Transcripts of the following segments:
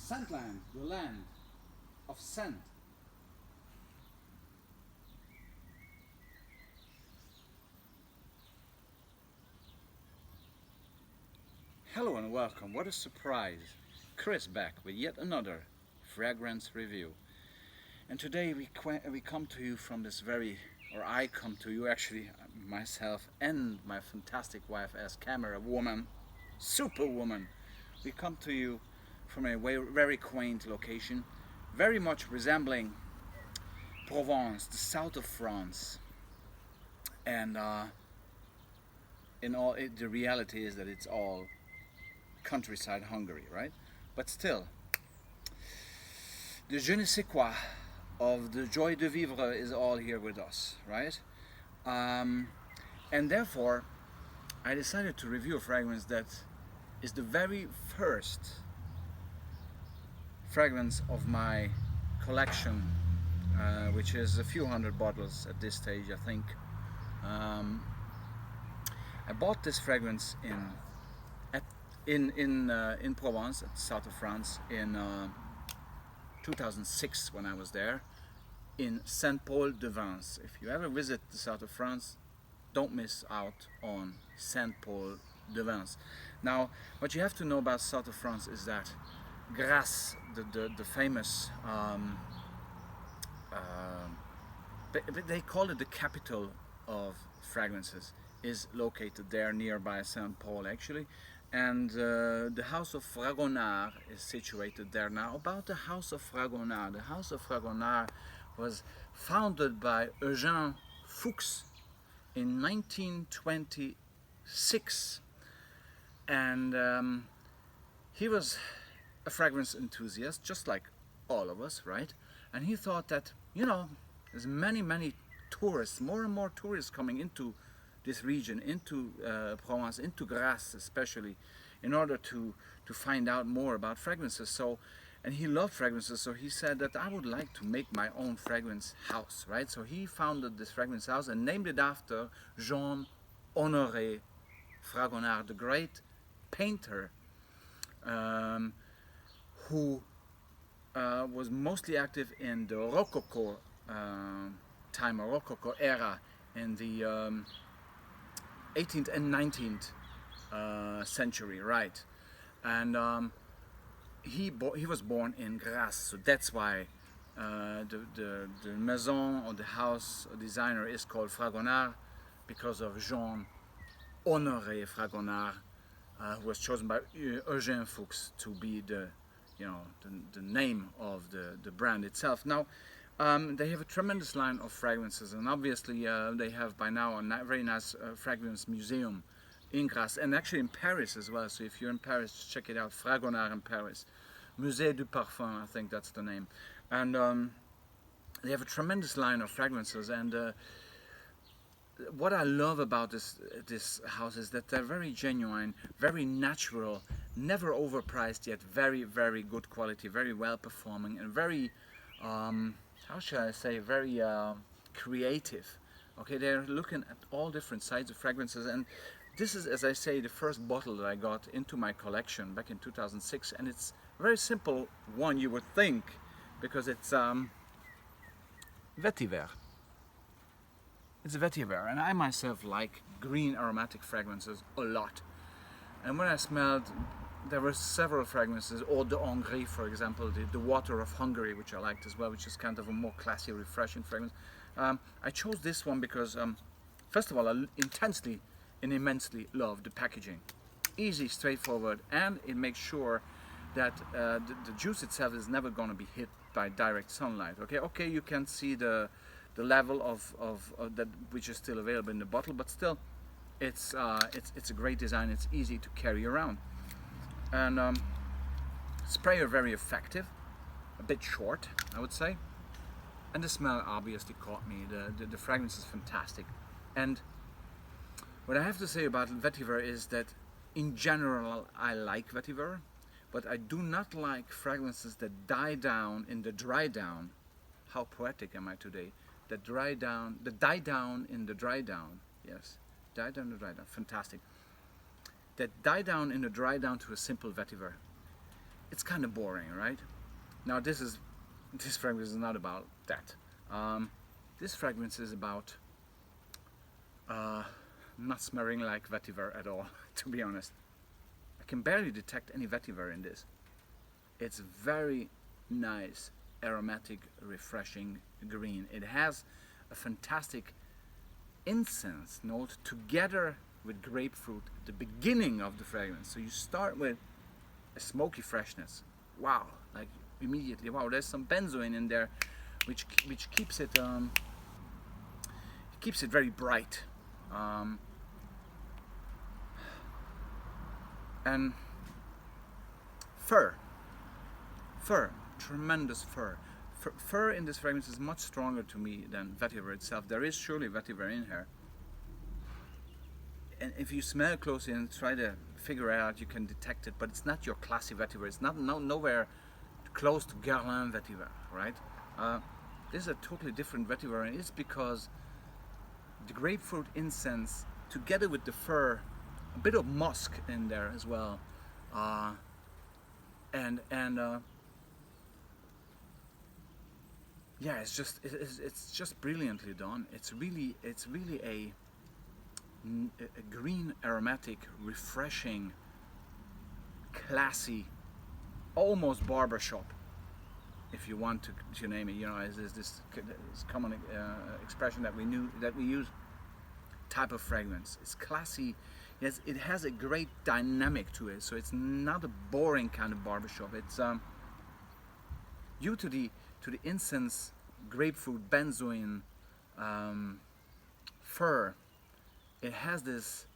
Scentland, the land of scent. Hello and welcome. What a surprise. Chris back with yet another fragrance review. And today we come to you from this I come to you actually, myself and my fantastic wife as camera woman, superwoman. We come to you from a very quaint location, very much resembling Provence, the south of France. And the reality is that it's all countryside Hungary, right? But still, the je ne sais quoi of the joie de vivre is all here with us, right? And therefore, I decided to review a fragrance that is the very first fragrance of my collection, which is a few hundred bottles at this stage, I think. I bought this fragrance in Provence, at the south of France, in 2006 when I was there, in Saint-Paul-de-Vence. If you ever visit the south of France, don't miss out on Saint-Paul-de-Vence. Now, what you have to know about south of France is that Grasse, the famous, they call it the capital of fragrances, is located there nearby Saint-Paul actually. And the house of Fragonard is situated there. Now, about the house of Fragonard. The house of Fragonard was founded by Eugène Fuchs in 1926. And he was a fragrance enthusiast, just like all of us, right? And he thought that, there's many tourists, more and more tourists coming into this region, into Provence, into Grasse especially, in order to find out more about fragrances. And he loved fragrances, so he said that I would like to make my own fragrance house, right? So he founded this fragrance house and named it after Jean-Honoré Fragonard, the great painter who was mostly active in the Rococo time, or Rococo era, in the 18th and 19th century, right? And he was born in Grasse, so that's why the maison or the house designer is called Fragonard, because of Jean-Honoré Fragonard, who was chosen by Eugène Fuchs to be the name of the brand itself. Now, they have a tremendous line of fragrances, and obviously they have by now a very nice fragrance museum in Grasse, and actually in Paris as well. So if you're in Paris, check it out, Fragonard in Paris. Musée du Parfum, I think that's the name. And they have a tremendous line of fragrances, and what I love about this house is that they're very genuine, very natural, never overpriced, yet very, very good quality, very well performing, and very how shall I say, very creative. Okay, they're looking at all different sides of fragrances, and this is, as I say, the first bottle that I got into my collection back in 2006, and it's a very simple one, you would think, because it's Vetyver. It's Vetyver, and I myself like green aromatic fragrances a lot. And when I smelled, there were several fragrances, Eau de Hongrie, for example, the water of Hungary, which I liked as well, which is kind of a more classy, refreshing fragrance. I chose this one because, first of all, I intensely and immensely love the packaging. Easy, straightforward, and it makes sure that the juice itself is never going to be hit by direct sunlight. Okay, you can see the level of that which is still available in the bottle, but still, it's a great design. It's easy to carry around. And sprayer very effective, a bit short, I would say, and the smell obviously caught me. The fragrance is fantastic, and what I have to say about Vetyver is that in general I like Vetyver, but I do not like fragrances that die down in the dry down. How poetic am I today? The die down in the dry down. Yes, die down in the dry down. Fantastic. That die down in the dry down to a simple Vetyver. it's kind of boring, right? Now this fragrance is not about that. This fragrance is about not smelling like vetiver at all, to be honest. I can barely detect any vetiver in this. It's very nice, aromatic, refreshing green. It has a fantastic incense note together with grapefruit at the beginning of the fragrance. So you start with a smoky freshness. Wow, like immediately, wow, there's some benzoin in there, which keeps it very bright. And fur, tremendous fur. Fur in this fragrance is much stronger to me than vetiver itself. There is surely vetiver in here, and if you smell closely and try to figure it out, you can detect it. But it's not your classy vetiver. It's not nowhere close to Guerlain vetiver, right? This is a totally different vetiver, and it's because the grapefruit incense, together with the fur, a bit of musk in there as well, and yeah, it's just brilliantly done. It's really a green, aromatic, refreshing, classy, almost barbershop, if you want to name it. You know, is this common expression that we use. Type of fragrance. It's classy. Yes, it has a great dynamic to it. So it's not a boring kind of barbershop. It's due to the incense, grapefruit, benzoin, fur. It has this.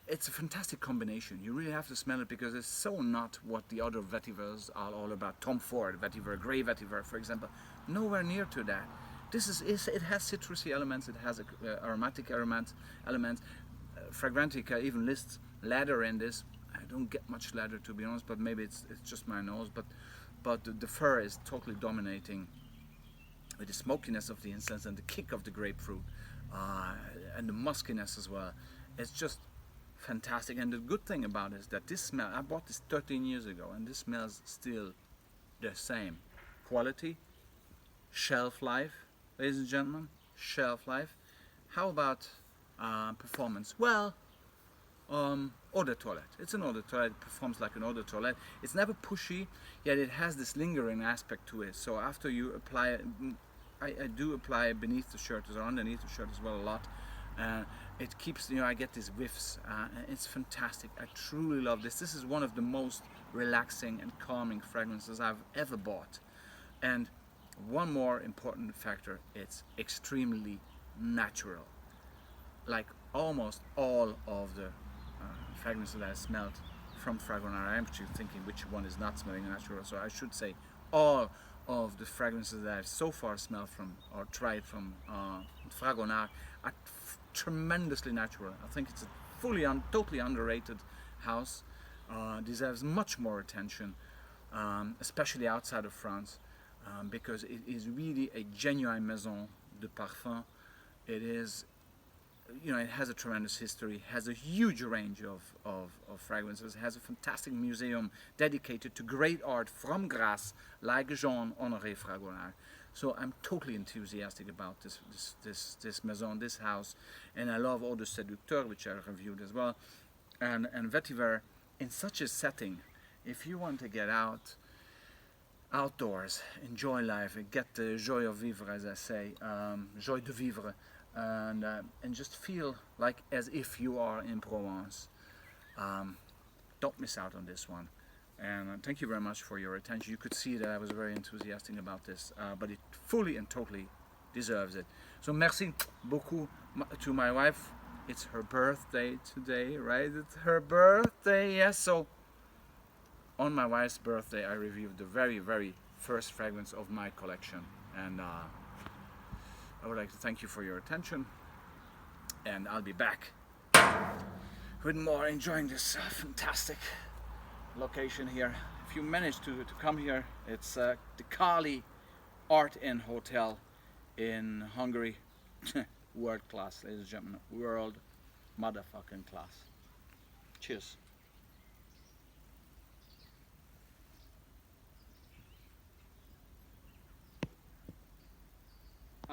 It's a fantastic combination. You really have to smell it because it's so not what the other vetivers are all about. Tom Ford vetiver, Grey vetiver, for example, nowhere near to that. This it has citrusy elements. It has aromatic elements. Fragrantica even lists leather in this. I don't get much leather, to be honest, but maybe it's just my nose. But the fur is totally dominating with the smokiness of the incense and the kick of the grapefruit and the muskiness as well. It's just fantastic. And the good thing about it is that this smell, I bought this 13 years ago, and this smells still the same. Quality, shelf life, ladies and gentlemen, shelf life. How about performance? Well, eau de toilette. It's an eau de toilette. It performs like an eau de toilette. It's never pushy, yet it has this lingering aspect to it. So after you apply it, I do apply it beneath the shirt or underneath the shirt as well a lot. It keeps, I get these whiffs. It's fantastic. I truly love this. This is one of the most relaxing and calming fragrances I've ever bought. And one more important factor, it's extremely natural. Like almost all of the fragrances that I smelled from Fragonard, I'm actually thinking which one is not smelling natural. So I should say all of the fragrances that I've so far smelled from or tried from Fragonard are tremendously natural. I think it's a totally underrated house. Deserves much more attention, especially outside of France, because it is really a genuine maison de parfum. It is, it has a tremendous history, has a huge range of fragrances, has a fantastic museum dedicated to great art from Grasse, like Jean-Honoré Fragonard. So I'm totally enthusiastic about this maison, this house, and I love Eau de Séducteur, which I reviewed as well, and Vetyver in such a setting. If you want to get outdoors, enjoy life, get the joie of vivre, as I say, joie de vivre, and just feel like as if you are in Provence. Don't miss out on this one. And thank you very much for your attention. You could see that I was very enthusiastic about this, but it fully and totally deserves it. So merci beaucoup to my wife. It's her birthday today, right? It's her birthday, yes. So on my wife's birthday, I reviewed the very, very first fragrance of my collection. And I would like to thank you for your attention. And I'll be back with more, enjoying this fantastic location here. If you manage to come here, it's the Kali Art Inn Hotel in Hungary. World class, ladies and gentlemen. World motherfucking class. Cheers.